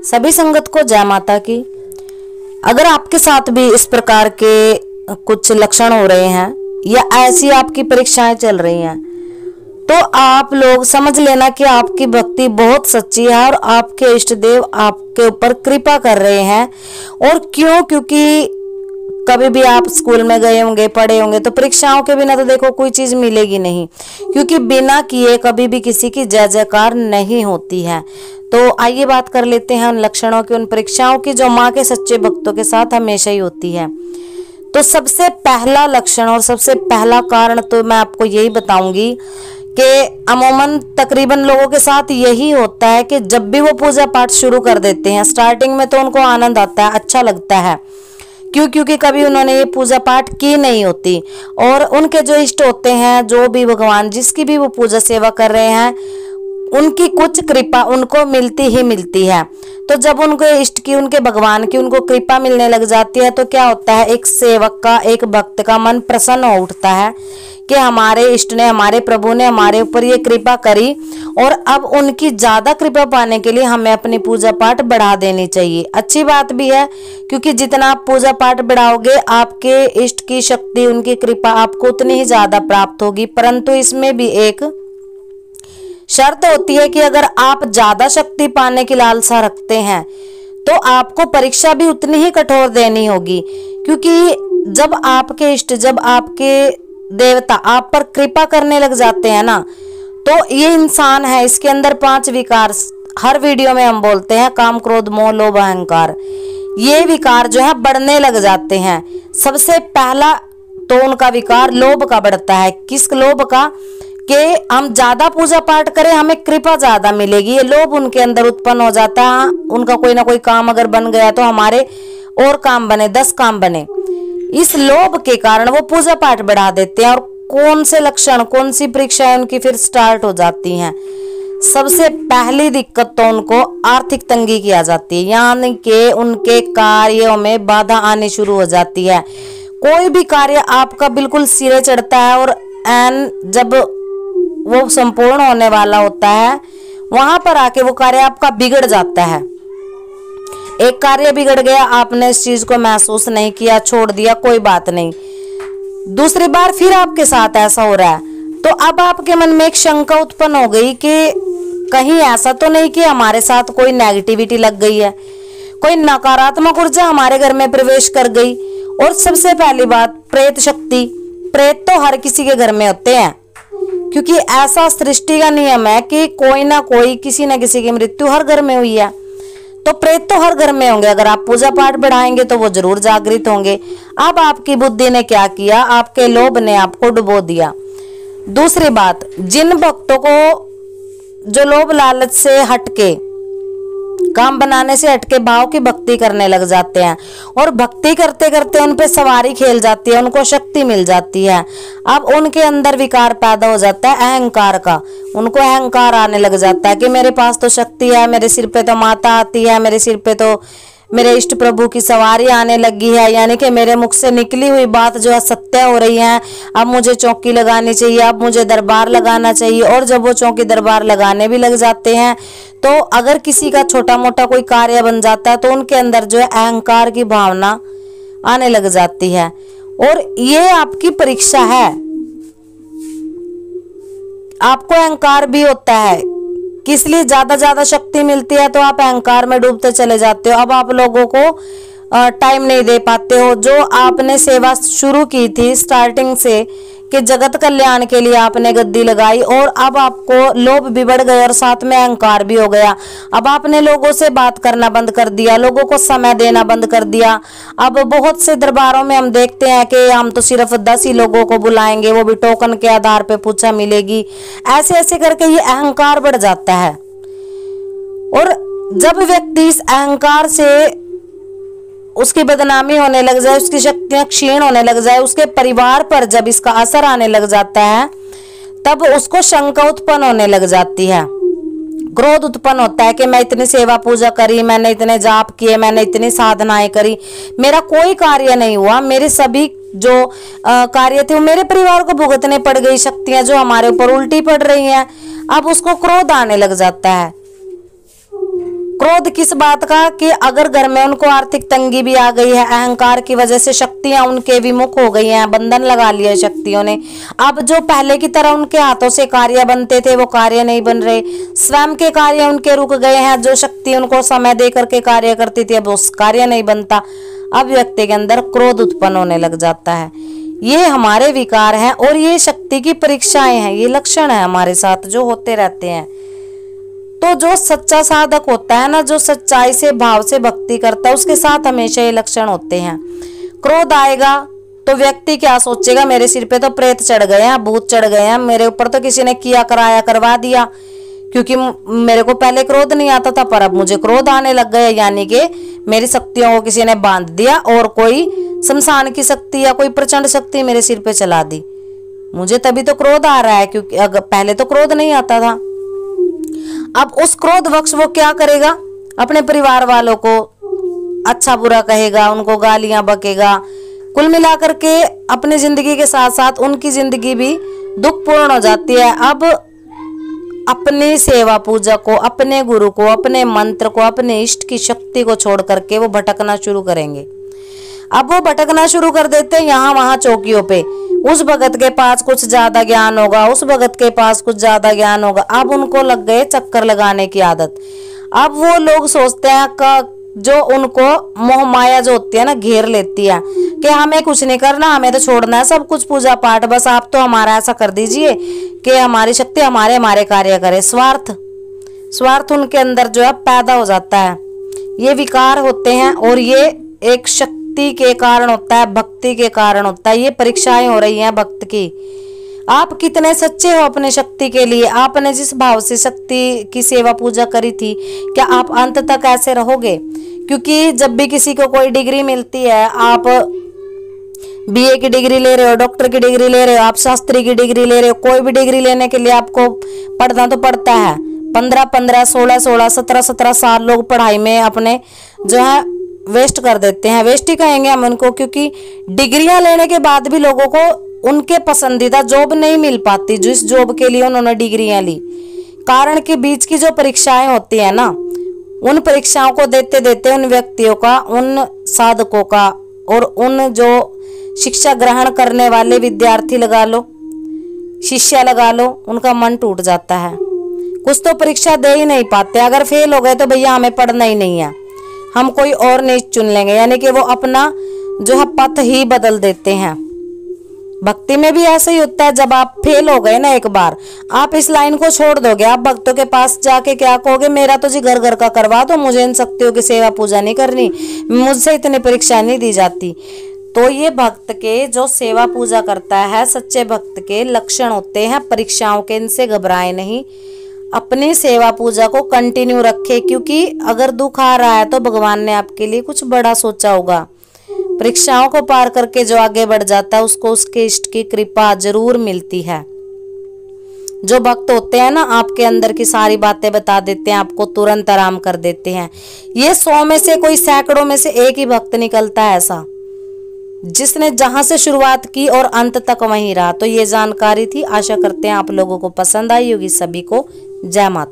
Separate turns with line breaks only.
सभी संगत को जय माता की। अगर आपके साथ भी इस प्रकार के कुछ लक्षण हो रहे हैं या ऐसी आपकी परीक्षाएं चल रही हैं तो आप लोग समझ लेना कि आपकी भक्ति बहुत सच्ची है और आपके इष्ट देव आपके ऊपर कृपा कर रहे हैं। और क्यों? क्योंकि कभी भी आप स्कूल में गए होंगे, पढ़े होंगे, तो परीक्षाओं के बिना तो देखो कोई चीज मिलेगी नहीं, क्योंकि बिना किए कभी भी किसी की जय जयकार नहीं होती है। तो आइए बात कर लेते हैं उन लक्षणों की, उन परीक्षाओं की जो माँ के सच्चे भक्तों के साथ हमेशा ही होती है। तो सबसे पहला लक्षण और सबसे पहला कारण तो मैं आपको यही बताऊंगी कि अमूमन तकरीबन लोगों के साथ यही होता है कि जब भी वो पूजा पाठ शुरू कर देते हैं, स्टार्टिंग में तो उनको आनंद आता है, अच्छा लगता है। क्यों? क्योंकि कभी उन्होंने ये पूजा पाठ की नहीं होती और उनके जो इष्ट होते हैं, जो भी भगवान जिसकी भी वो पूजा सेवा कर रहे हैं, उनकी कुछ कृपा उनको मिलती ही मिलती है। तो जब उनके इष्ट की, उनके भगवान की उनको कृपा मिलने लग जाती है तो क्या होता है, एक सेवक का, एक भक्त का मन प्रसन्न हो उठता है कि हमारे इष्ट ने, हमारे प्रभु ने हमारे ऊपर ये कृपा करी और अब उनकी ज्यादा कृपा पाने के लिए हमें अपनी पूजा पाठ बढ़ा देनी चाहिए। अच्छी बात भी है, क्योंकि जितना आप पूजा पाठ बढ़ाओगे आपके इष्ट की शक्ति, उनकी कृपा आपको उतनी ही ज्यादा प्राप्त होगी। परंतु इसमें भी एक शर्त होती है कि अगर आप ज्यादा शक्ति पाने की लालसा रखते हैं तो आपको परीक्षा भी उतनी ही कठोर देनी होगी, क्योंकि जब आपके इष्ट, जब आपके देवता आप पर कृपा करने लग जाते हैं ना, तो ये इंसान है, इसके अंदर 5 विकार हर वीडियो में हम बोलते हैं, काम क्रोध मोह लोभ अहंकार, ये विकार जो है बढ़ने लग जाते हैं। सबसे पहला तो उनका विकार लोभ का बढ़ता है। किस लोभ का? कि हम ज्यादा पूजा पाठ करें, हमें कृपा ज्यादा मिलेगी, ये लोभ उनके अंदर उत्पन्न हो जाता है। उनका कोई ना कोई काम अगर बन गया तो हमारे और काम बने, 10 काम बने, इस लोभ के कारण वो पूजा पाठ बढ़ा देते हैं। और कौन से लक्षण, कौन सी परीक्षाएं उनकी फिर स्टार्ट हो जाती हैं? सबसे पहली दिक्कत तो उनको आर्थिक तंगी की आ जाती है, यानी कि उनके कार्यों में बाधा आनी शुरू हो जाती है। कोई भी कार्य आपका बिल्कुल सिरे चढ़ता है और एन जब वो संपूर्ण होने वाला होता है वहां पर आके वो कार्य आपका बिगड़ जाता है। एक कार्य बिगड़ गया, आपने इस चीज को महसूस नहीं किया, छोड़ दिया, कोई बात नहीं, दूसरी बार फिर आपके साथ ऐसा हो रहा है, तो अब आपके मन में एक शंका उत्पन्न हो गई कि कहीं ऐसा तो नहीं कि हमारे साथ कोई नेगेटिविटी लग गई है, कोई नकारात्मक ऊर्जा हमारे घर में प्रवेश कर गई। और सबसे पहली बात, प्रेत शक्ति। प्रेत तो हर किसी के घर में होते हैं, क्योंकि ऐसा सृष्टि का नियम है कि कोई ना कोई, किसी न किसी की मृत्यु हर घर में हुई है, तो प्रेत तो हर घर में होंगे। अगर आप पूजा पाठ बढ़ाएंगे तो वो जरूर जागृत होंगे। अब आपकी बुद्धि ने क्या किया, आपके लोभ ने आपको डुबो दिया। दूसरी बात, जिन भक्तों को जो लोभ लालच से हटके, काम बनाने से हटके भाव की भक्ति करने लग जाते हैं और भक्ति करते करते उन पे सवारी खेल जाती है, उनको शक्ति मिल जाती है, अब उनके अंदर विकार पैदा हो जाता है अहंकार का। उनको अहंकार आने लग जाता है कि मेरे पास तो शक्ति है, मेरे सिर पे तो माता आती है, मेरे सिर पे तो मेरे इष्ट प्रभु की सवारी आने लगी है, यानी कि मेरे मुख से निकली हुई बात जो है सत्य हो रही है। अब मुझे चौकी लगानी चाहिए, अब मुझे दरबार लगाना चाहिए। और जब वो चौकी दरबार लगाने भी लग जाते हैं तो अगर किसी का छोटा मोटा कोई कार्य बन जाता है तो उनके अंदर जो है अहंकार की भावना आने लग जाती है। और ये आपकी परीक्षा है, आपको अहंकार भी होता है, किस लिए ज्यादा शक्ति मिलती है तो आप अहंकार में डूबते चले जाते हो। अब आप लोगों को टाइम नहीं दे पाते हो। जो आपने सेवा शुरू की थी स्टार्टिंग से कि जगत कल्याण के लिए आपने गद्दी लगाई, और अब आपको लोभ भी बढ़ गया और साथ में अहंकार भी हो गया। अब आपने लोगों से बात करना बंद कर दिया, लोगों को समय देना बंद कर दिया। अब बहुत से दरबारों में हम देखते हैं कि हम तो सिर्फ 10 ही लोगों को बुलाएंगे, वो भी टोकन के आधार पे पूछा मिलेगी। ऐसे ऐसे करके ये अहंकार बढ़ जाता है। और जब व्यक्ति इस अहंकार से उसकी बदनामी होने लग जाए, उसकी शक्तियां क्षीण होने लग जाए, उसके परिवार पर जब इसका असर आने लग जाता है तब उसको शंका उत्पन्न होने लग जाती है, क्रोध उत्पन्न होता है कि मैं इतनी सेवा पूजा करी, मैंने इतने जाप किए, मैंने इतनी साधनाएं करी, मेरा कोई कार्य नहीं हुआ, मेरे सभी जो कार्य थे वो मेरे परिवार को भुगतने पड़ गई, शक्तियां जो हमारे ऊपर उल्टी पड़ रही हैं। अब उसको क्रोध आने लग जाता है। क्रोध किस बात का कि अगर घर में उनको आर्थिक तंगी भी आ गई है, अहंकार की वजह से शक्तियां उनके विमुख हो गई हैं, बंधन लगा लिया है शक्तियों ने। अब जो पहले की तरह उनके हाथों से कार्य बनते थे वो कार्य नहीं बन रहे, स्वयं के कार्य उनके रुक गए हैं। जो शक्ति उनको समय दे करके कार्य करती थी अब उस कार्य नहीं बनता। अब व्यक्ति के अंदर क्रोध उत्पन्न होने लग जाता है। ये हमारे विकार हैं और ये शक्ति की परीक्षाएं हैं, ये लक्षण है हमारे साथ जो होते रहते हैं। तो जो सच्चा साधक होता है ना, जो सच्चाई से भाव से भक्ति करता है, उसके साथ हमेशा ये लक्षण होते हैं। क्रोध आएगा तो व्यक्ति क्या सोचेगा, मेरे सिर पे तो प्रेत चढ़ गए हैं, भूत चढ़ गए हैं, मेरे ऊपर तो किसी ने किया कराया करवा दिया, क्योंकि मेरे को पहले क्रोध नहीं आता था पर अब मुझे क्रोध आने लग गया, यानी कि मेरी शक्तियों को किसी ने बांध दिया और कोई शमशान की शक्ति या कोई प्रचंड शक्ति मेरे सिर पे चला दी। मुझे तभी तो क्रोध आ रहा है, क्योंकि पहले तो क्रोध नहीं आता था। अब उस क्रोध वश वो क्या करेगा, अपने परिवार वालों को अच्छा बुरा कहेगा, उनको गालियां बकेगा। कुल मिलाकर के अपनी जिंदगी के साथ साथ उनकी जिंदगी भी दुखपूर्ण हो जाती है। अब अपनी सेवा पूजा को, अपने गुरु को, अपने मंत्र को, अपने इष्ट की शक्ति को छोड़ करके वो भटकना शुरू करेंगे। अब वो भटकना शुरू कर देते हैं यहाँ वहां चौकियों पे। उस भगत के पास कुछ ज्यादा ज्ञान होगा, उस भगत के पास कुछ ज्यादा ज्ञान होगा। अब उनको लग गए चक्कर लगाने की आदत। अब वो लोग सोचते हैं का जो उनको मोह माया जो होती है ना घेर लेती है कि हमें कुछ नहीं करना, हमें तो छोड़ना है सब कुछ पूजा पाठ, बस आप तो हमारा ऐसा कर दीजिए कि हमारी शक्ति हमारे कार्य करे। स्वार्थ उनके अंदर जो है पैदा हो जाता है। ये विकार होते हैं और ये एक शक्ति के कारण होता है, भक्ति के कारण होता है। ये परीक्षाएं हो रही हैं भक्त की। आप कितने सच्चे हो अपने शक्ति के लिए, आपने जिस भाव से शक्ति की सेवा पूजा करी थी, क्या आप अंत तक ऐसे रहोगे? क्योंकि जब भी किसी को कोई डिग्री मिलती है, आप बीए की डिग्री ले रहे हो, डॉक्टर की डिग्री ले रहे हो, आप शास्त्री की डिग्री ले रहे हो, कोई भी डिग्री लेने के लिए आपको पढ़ना तो पड़ता है। 15-15, 16-16, 17-17 साल लोग पढ़ाई में अपने जो है वेस्ट कर देते हैं। वेस्ट ही कहेंगे हम उनको, क्योंकि डिग्रियां लेने के बाद भी लोगों को उनके पसंदीदा जॉब नहीं मिल पाती जिस जॉब के लिए उन्होंने डिग्रियां ली। कारण के बीच की जो परीक्षाएं होती है ना, उन परीक्षाओं को देते देते उन व्यक्तियों का, उन साधकों का और उन जो शिक्षा ग्रहण करने वाले विद्यार्थी लगा लो, शिष्य लगा लो, उनका मन टूट जाता है। कुछ तो परीक्षा दे ही नहीं पाते। अगर फेल हो गए तो भैया हमें पढ़ना ही नहीं है, हम कोई और नहीं चुन लेंगे, यानी कि वो अपना जो है पथ ही बदल देते हैं। भक्ति में भी ऐसा ही होता है। जब आप फेल हो गए ना एक बार, आप इस लाइन को छोड़ दोगे, आप भक्तों के पास जाके क्या कहोगे, मेरा तो जी घर घर का करवा दो, मुझे इन शक्तियों की सेवा पूजा नहीं करनी, मुझसे इतनी परीक्षा नहीं दी जाती। तो ये भक्त के जो सेवा पूजा करता है, सच्चे भक्त के लक्षण होते हैं परीक्षाओं के। इनसे घबराए नहीं, अपनी सेवा पूजा को कंटिन्यू रखे, क्योंकि अगर दुख आ रहा है तो भगवान ने आपके लिए कुछ बड़ा सोचा होगा। परीक्षाओं को पार करके जो आगे बढ़ जाता है उसको उसके इष्ट की कृपा जरूर मिलती है। जो भक्त होते हैं ना, आपके अंदर की सारी बातें बता देते हैं, आपको तुरंत आराम कर देते हैं। ये 100 में से कोई सैकड़ों में से एक ही भक्त निकलता है ऐसा, जिसने जहां से शुरुआत की और अंत तक वहीं रहा। तो ये जानकारी थी, आशा करते हैं आप लोगों को पसंद आई होगी। सभी को जय माता।